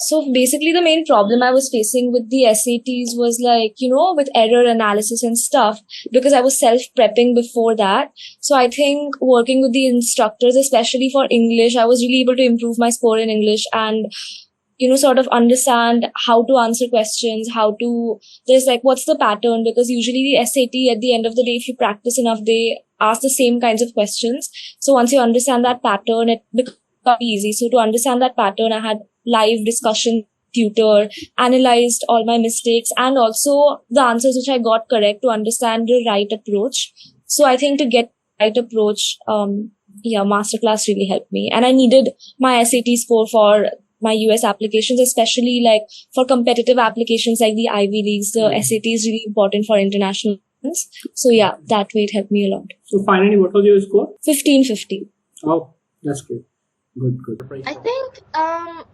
So basically, the main problem I was facing with the SATs was like, with error analysis and stuff, because I was self-prepping before that. So I think working with the instructors, especially for English, I was really able to improve my score in English and, sort of understand how to answer questions, there's like, what's the pattern? Because usually the SAT at the end of the day, if you practice enough, they ask the same kinds of questions. So once you understand that pattern, it becomes easy. So to understand that pattern, I had live discussion, tutor, analyzed all my mistakes and also the answers which I got correct to understand the right approach. So I think to get the right approach, Masterclass really helped me. And I needed my SAT score for my US applications, especially like for competitive applications like the Ivy Leagues. The SAT is really important for international ones. So yeah, that way it helped me a lot. So finally, what was your score? 1550. Oh, that's great. Good. I think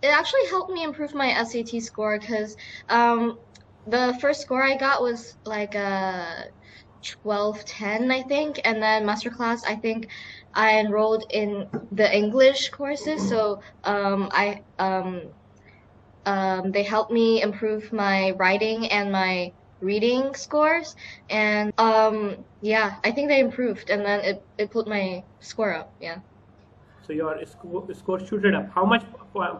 it actually helped me improve my SAT score because the first score I got was like 1210, I think, and then Masterclass, I think I enrolled in the English courses, so they helped me improve my writing and my reading scores, and I think they improved, and then it put my score up. Yeah. So your score shooted up. How much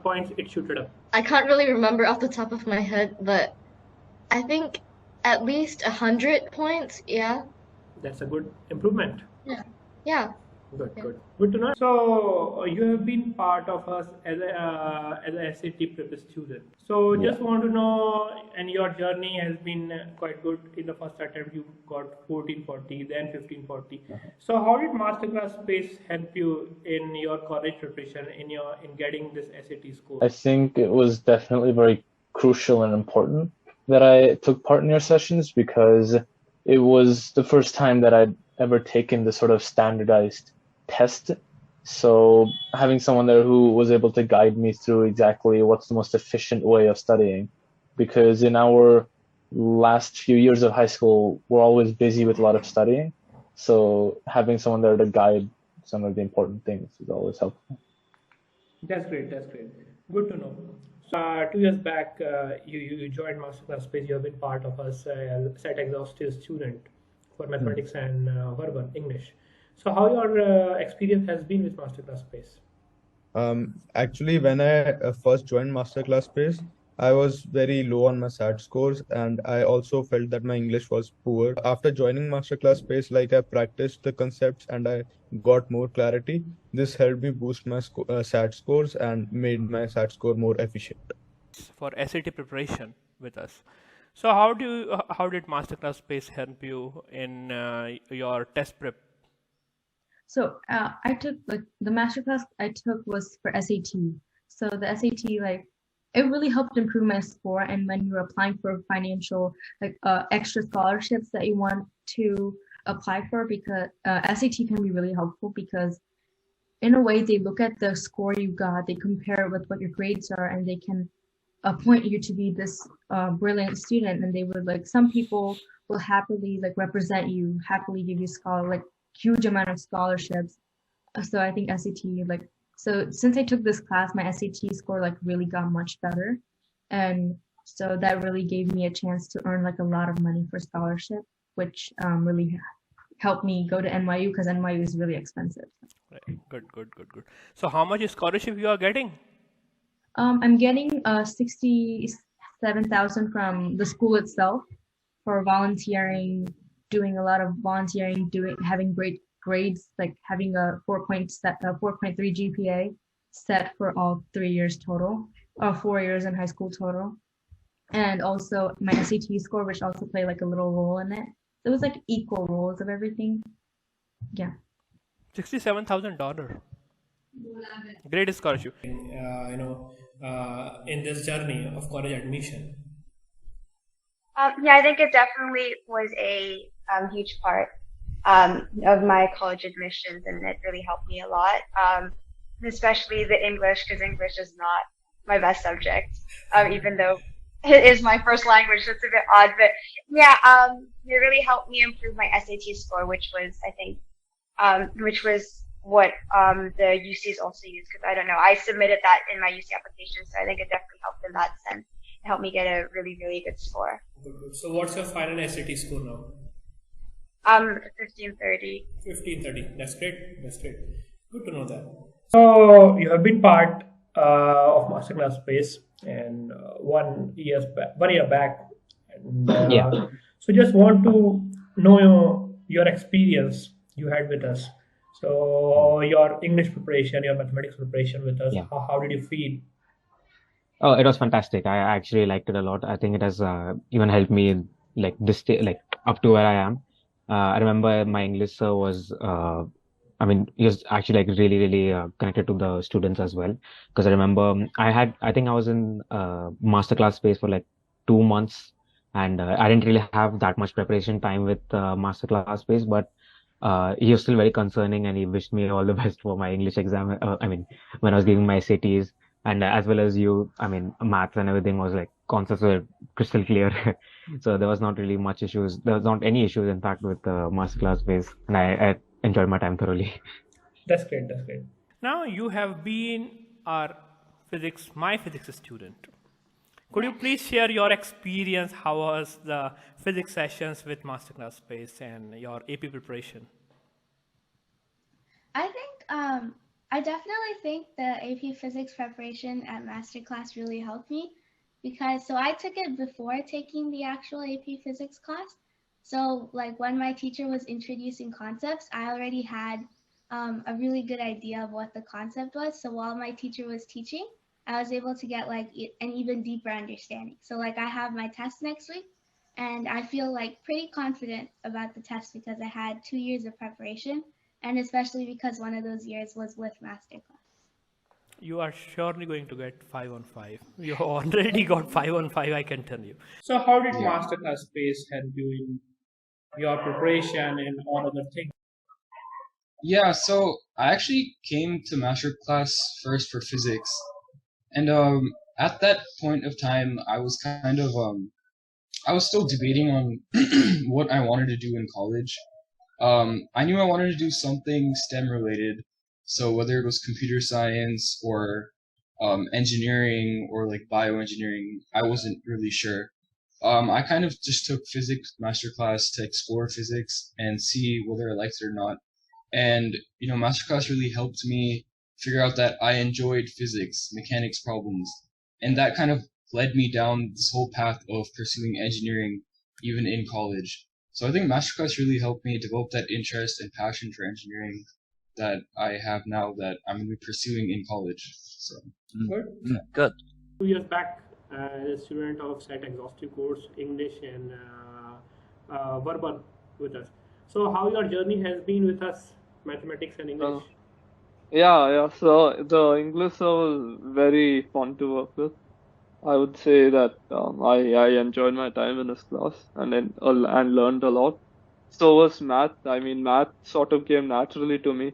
points it shooted up? I can't really remember off the top of my head, but I think at least 100 points. Yeah. That's a good improvement. Yeah. Good to know. So you have been part of us as a SAT prep student. So just want to know, and your journey has been quite good. In the first attempt, you got 1440, then 1540. So how did Masterclass Space help you in your college preparation, in getting this SAT score? I think it was definitely very crucial and important that I took part in your sessions, because it was the first time that I'd ever taken the sort of standardized test. So having someone there who was able to guide me through exactly what's the most efficient way of studying, because in our last few years of high school, we're always busy with a lot of studying. So having someone there to guide some of the important things is always helpful. That's great. Good to know. So 2 years back, you joined Masterclass Space. You have been part of us, set exhaustive student for mathematics and verbal English. So how your experience has been with Masterclass Space? Actually, when I first joined Masterclass Space, I was very low on my SAT scores, and I also felt that my English was poor. After joining Masterclass Space, I practiced the concepts and I got more clarity. This helped me boost my SAT scores and made my SAT score more efficient. For SAT preparation with us. So how did Masterclass Space help you in your test prep? So I took the masterclass I took was for SAT. So the SAT it really helped improve my score. And when you're applying for financial extra scholarships that you want to apply for, because SAT can be really helpful, because in a way they look at the score you got, they compare it with what your grades are, and they can appoint you to be this brilliant student. And they would some people will happily represent you, happily give you huge amount of scholarships. So I think SAT so since I took this class, my SAT score really got much better, and so that really gave me a chance to earn a lot of money for scholarship, which really helped me go to NYU, because NYU is really expensive. Right. Good. So how much scholarship you are getting? I'm getting 67,000 from the school itself for volunteering, doing a lot of volunteering, having great grades, having a 4.3 GPA set for all 3 years total, or 4 years in high school total, and also my SAT score, which also played a little role in it. It was equal roles of everything. Yeah. $67,000. Great scholarship. In this journey of college admission. I think it definitely was a huge part of my college admissions, and it really helped me a lot, especially the English, because English is not my best subject, even though it is my first language. So it's a bit odd, but it really helped me improve my SAT score, which was, I think, what the UCs also use, because I don't know. I submitted that in my UC application, so I think it definitely helped in that sense. It helped me get a really, really good score. Good. So what's your final SAT score now? 1530. 1530. That's great. That's great. Good to know that. So you have been part of Masterclass Space, and 1 year back. And, Yeah. So just want to know your experience you had with us. So your English preparation, your mathematics preparation with us. Yeah. How did you feel? Oh, it was fantastic. I actually liked it a lot. I think it has even helped me like like up to where I am. I remember my English sir was I mean, he was actually like really, really connected to the students as well. Because I remember I think I was in masterclass space for like 2 months, and I didn't really have that much preparation time with masterclass space, but he was still very concerning, and he wished me all the best for my English exam. I mean, when I was giving my SATs, and as well as you, I mean, maths and everything was like concepts were crystal clear. So there was not really much issues. There was not any issues, in fact, with masterclass space, and I enjoyed my time thoroughly. That's great. That's great. Now you have been my physics student. Could you please share your experience? How was the physics sessions with Masterclass Space and your AP preparation? I definitely think the AP physics preparation at Masterclass really helped me because I took it before taking the actual AP physics class. So like when my teacher was introducing concepts, I already had a really good idea of what the concept was. So while my teacher was teaching, I was able to get like an even deeper understanding. So like I have my test next week, and I feel like pretty confident about the test because I had 2 years of preparation, and especially because one of those years was with Masterclass. You are surely going to get 5 on 5. You already got 5 on 5, I can tell you. So how did Masterclass Space help you in your preparation and all other things? Yeah, so I actually came to Masterclass first for physics. And at that point of time, I was kind of, I was still debating on what I wanted to do in college. I knew I wanted to do something STEM related. So whether it was computer science or engineering or like bioengineering, I wasn't really sure. I kind of just took physics masterclass to explore physics and see whether I liked it or not. And, you know, masterclass really helped me figure out that I enjoyed physics, mechanics problems. And that kind of led me down this whole path of pursuing engineering, even in college. So I think masterclass really helped me develop that interest and passion for engineering that I have now that I'm going to be pursuing in college. So Good. 2 years back, as a student of SET exhaustive course, English and verbal with us. So how your journey has been with us, mathematics and English? Yeah. So the English was very fun to work with. I would say that I enjoyed my time in this class and learned a lot. So was math. I mean, math sort of came naturally to me,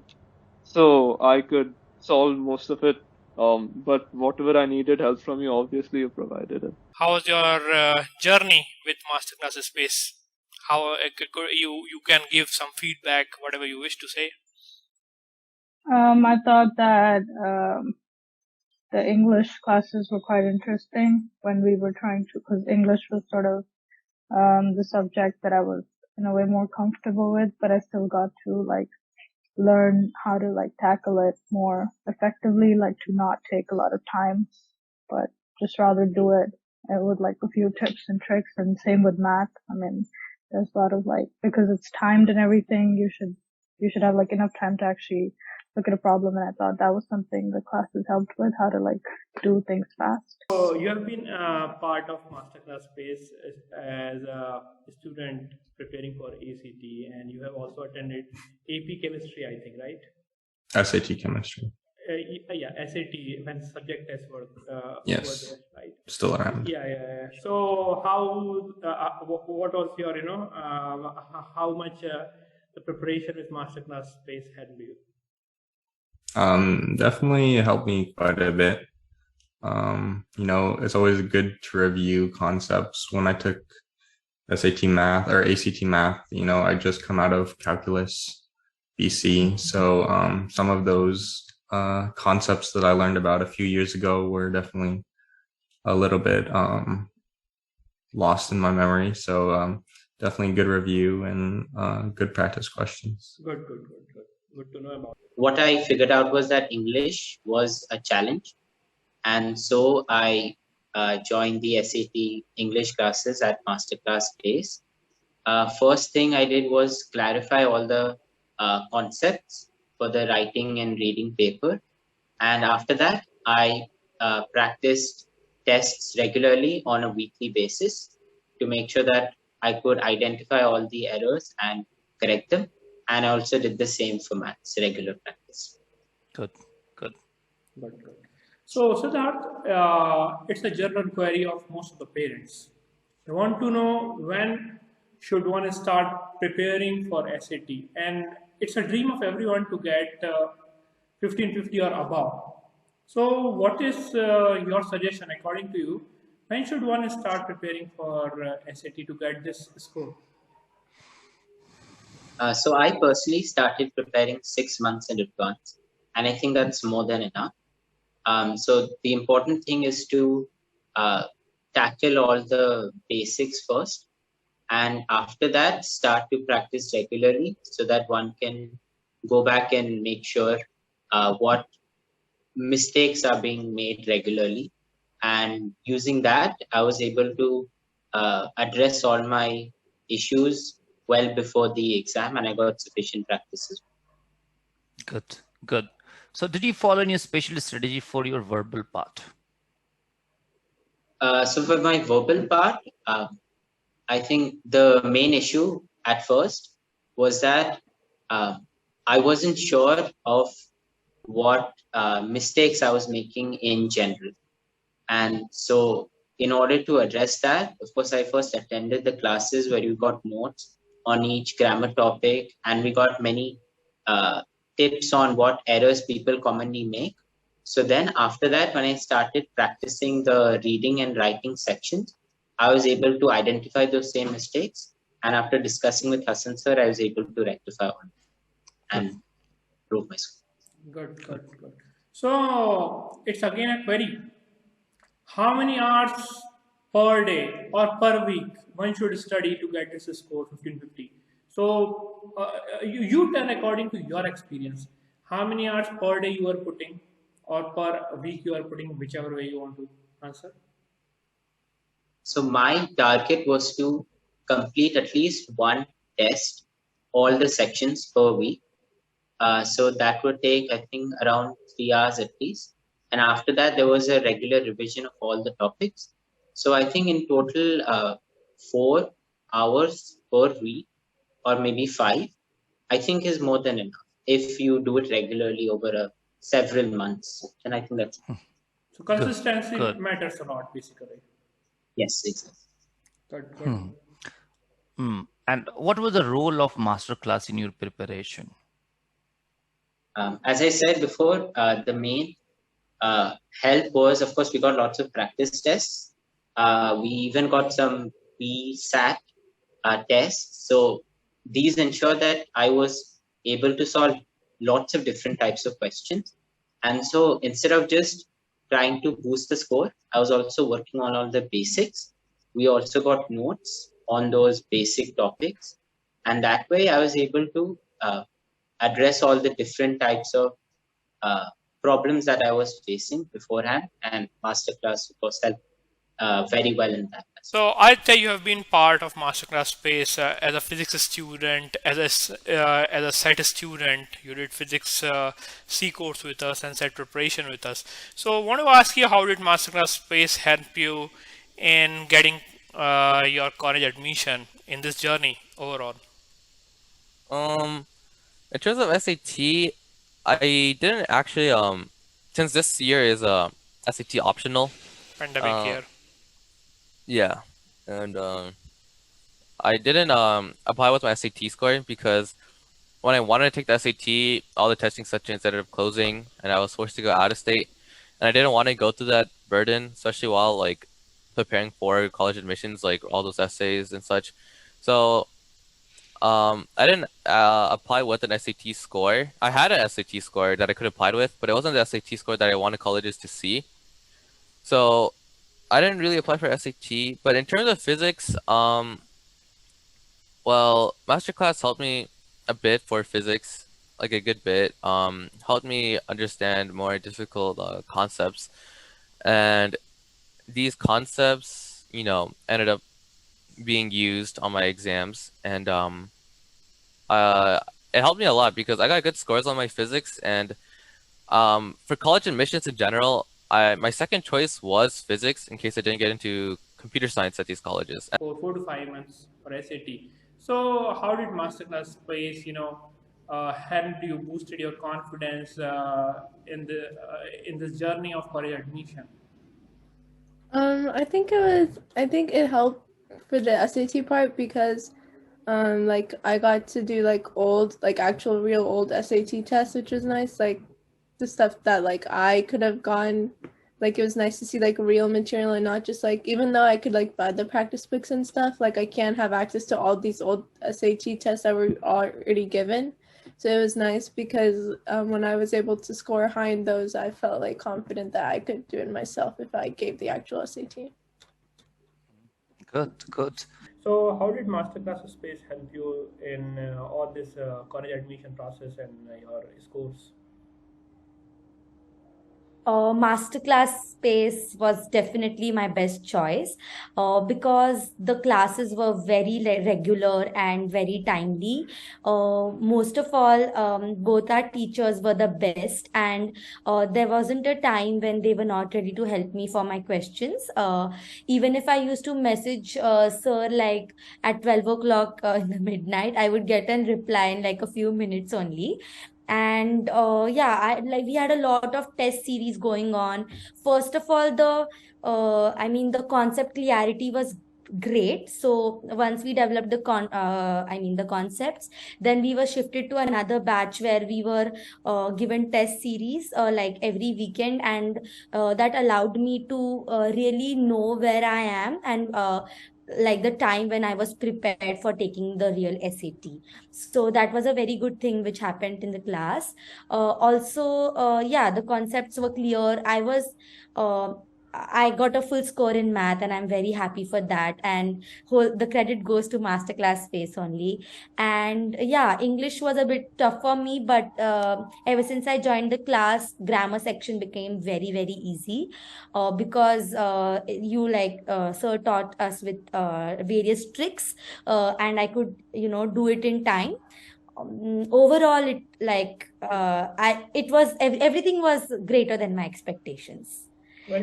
so I could solve most of it. But whatever I needed help from you, obviously you provided it. How was your journey with Masterclass Space? How you can give some feedback, whatever you wish to say. I thought that the English classes were quite interesting when we were trying to, because English was sort of the subject that I was in a way more comfortable with, but I still got to like learn how to like tackle it more effectively, like to not take a lot of time, but just rather do it with like a few tips and tricks. And same with math. I mean, there's a lot of like, because it's timed and everything, you should have like enough time to actually look at a problem. And I thought that was something the classes helped with, how to like do things fast. So you have been part of Masterclass Space as a student preparing for ACT, and you have also attended AP Chemistry, I think, right? SAT Chemistry. Yeah, SAT when subject tests were Yes. were there, right? Still around. Yeah. So how what was your how much the preparation with Masterclass Space helped you? Definitely helped me quite a bit. It's always good to review concepts. When I took SAT math or ACT math, I just come out of calculus. BC. So some of those concepts that I learned about a few years ago were definitely a little bit lost in my memory. So definitely good review and good practice questions. Good to know about. What I figured out was that English was a challenge, and so I joined the SAT English classes at Masterclass Space. First thing I did was clarify all the concepts for the writing and reading paper, and after that I practiced tests regularly on a weekly basis to make sure that I could identify all the errors and correct them. And I also did the same for maths, regular practice. Good. So Siddharth, it's a general query of most of the parents. They want to know when should one start preparing for SAT, and it's a dream of everyone to get 1550 or above. So what is your suggestion according to you? When should one start preparing for SAT to get this score? So I personally started preparing 6 months in advance, and I think that's more than enough. So the important thing is to tackle all the basics first, and after that start to practice regularly so that one can go back and make sure what mistakes are being made regularly. And using that, I was able to address all my issues well before the exam, and I got sufficient practices. Good. So did you follow any special strategy for your verbal part? So for my verbal part, I think the main issue at first was that I wasn't sure of what mistakes I was making in general. And so in order to address that, of course, I first attended the classes where you got notes on each grammar topic, and we got many tips on what errors people commonly make. So then after that, when I started practicing the reading and writing sections, I was able to identify those same mistakes. And after discussing with Hassan sir, I was able to rectify one and improve my score. Good. So it's again a query. How many hours per day or per week one should study to get this score 1550? So you tell according to your experience, how many hours per day you are putting or per week you are putting, whichever way you want to answer. So my target was to complete at least one test, all the sections per week. So that would take, I think, around 3 hours at least. And after that, there was a regular revision of all the topics. So I think in total, 4 hours per week, or maybe 5, I think is more than enough. If you do it regularly over several months, then I think that's so consistency matters a lot, basically. Yes, exactly. Good. And what was the role of Masterclass in your preparation? As I said before, the main help was, of course, we got lots of practice tests. We even got some BITSAT tests. So these ensure that I was able to solve lots of different types of questions. And so instead of just trying to boost the score, I was also working on all the basics. We also got notes on those basic topics. And that way I was able to address all the different types of problems that I was facing beforehand, and Masterclass, of course, helped very well in that. So I'd say you have been part of Masterclass Space as a physics student, as a SET student. You did physics C course with us and SET preparation with us. So I want to ask you, how did Masterclass Space help you in getting your college admission in this journey overall? In terms of SAT, I didn't actually since this year is SAT optional. Pandemic year. Yeah, and I didn't apply with my SAT score because when I wanted to take the SAT, all the testing sections ended up closing, and I was forced to go out of state, and I didn't want to go through that burden, especially while like preparing for college admissions, like all those essays and such. So I didn't apply with an SAT score. I had an SAT score that I could apply with, but it wasn't the SAT score that I wanted colleges to see. So I didn't really apply for SAT. But in terms of physics, well, Masterclass helped me a bit for physics, like a good bit. Helped me understand more difficult concepts, and these concepts, ended up being used on my exams, and it helped me a lot because I got good scores on my physics, and for college admissions in general, my second choice was physics in case I didn't get into computer science at these colleges. For 4 to 5 months for SAT. So how did Masterclass Space, helped you, boosted your confidence in this journey of college admission? I think it helped for the SAT part because like I got to do like actual real old SAT tests, which was nice. Like the stuff that like I could have gone, like it was nice to see like real material and not just like, even though I could like buy the practice books and stuff, like I can't have access to all these old SAT tests that were already given. So it was nice because when I was able to score high in those, I felt like confident that I could do it myself if I gave the actual SAT. Good. So how did Masterclass Space help you in all this college admission process and your scores? Masterclass Space was definitely my best choice because the classes were very regular and very timely. Most of all, both our teachers were the best, and there wasn't a time when they were not ready to help me for my questions. Even if I used to message sir like at 12 o'clock in the midnight, I would get a reply in like a few minutes only. And we had a lot of test series going on. First of all, the concept clarity was great. So once we developed the concepts, then we were shifted to another batch where we were given test series like every weekend, and that allowed me to really know where I am and like the time when I was prepared for taking the real SAT. So that was a very good thing which happened in the class. The concepts were clear. I got a full score in math, and I'm very happy for that. And the credit goes to Masterclass Space only. And yeah, English was a bit tough for me, but ever since I joined the class, grammar section became very, very easy because sir taught us with various tricks, and I could, do it in time. Overall, everything was greater than my expectations.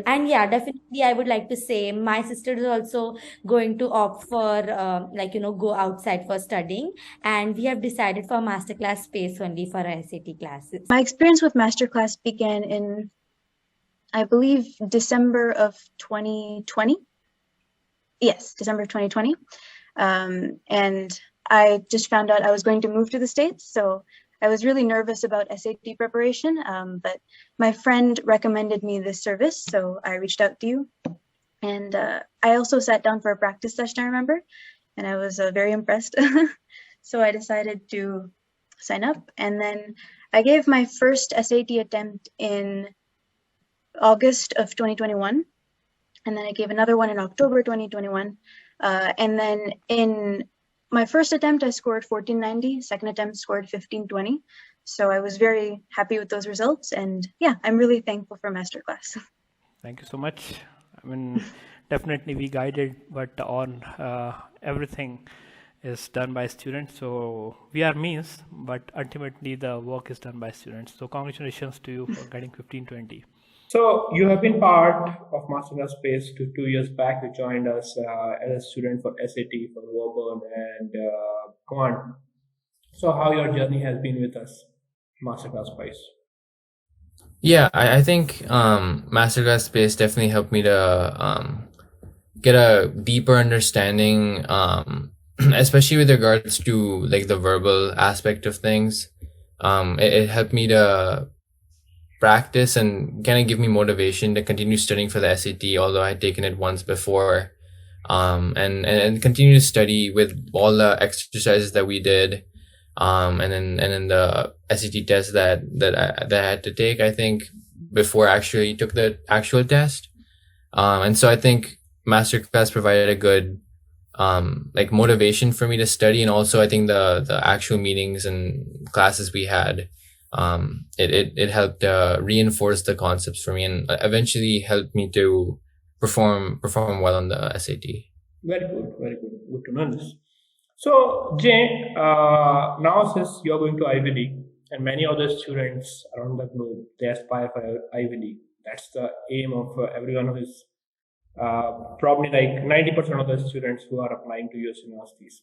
And yeah, definitely I would like to say my sister is also going to opt for go outside for studying, and we have decided for Masterclass Space only for our SAT classes. My experience with Masterclass began in, I believe, December of 2020. Yes, December of 2020. And I just found out I was going to move to the States, so I was really nervous about SAT preparation, but my friend recommended me this service, so I reached out to you. And I also sat down for a practice session, I remember, and I was very impressed. So I decided to sign up, and then I gave my first SAT attempt in August of 2021, and then I gave another one in October 2021, and then in my first attempt, I scored 1490, second attempt scored 1520. So I was very happy with those results. And yeah, I'm really thankful for Masterclass. Thank you so much. I mean, definitely we guided, but on everything is done by students. So we are means, but ultimately the work is done by students. So congratulations to you for getting 1520. So you have been part of Masterclass Space 2 years back. You joined us as a student for SAT, for verbal and quant. So how your journey has been with us, Masterclass Space? Yeah, I think Masterclass Space definitely helped me to get a deeper understanding, especially with regards to like the verbal aspect of things. It helped me to practice and kind of give me motivation to continue studying for the SAT, although I had taken it once before. and continue to study with all the exercises that we did, and then the SAT test that I had to take, I think, before I actually took the actual test. And so I think Masterclass provided a good like motivation for me to study, and also I think the actual meetings and classes we had, it helped reinforce the concepts for me, and eventually helped me to perform well on the SAT. Very good, very good. Good to know this. So, Jay, now since you're going to Ivy League, and many other students around the globe, they aspire for Ivy League. That's the aim of everyone who is probably like 90% of the students who are applying to US universities.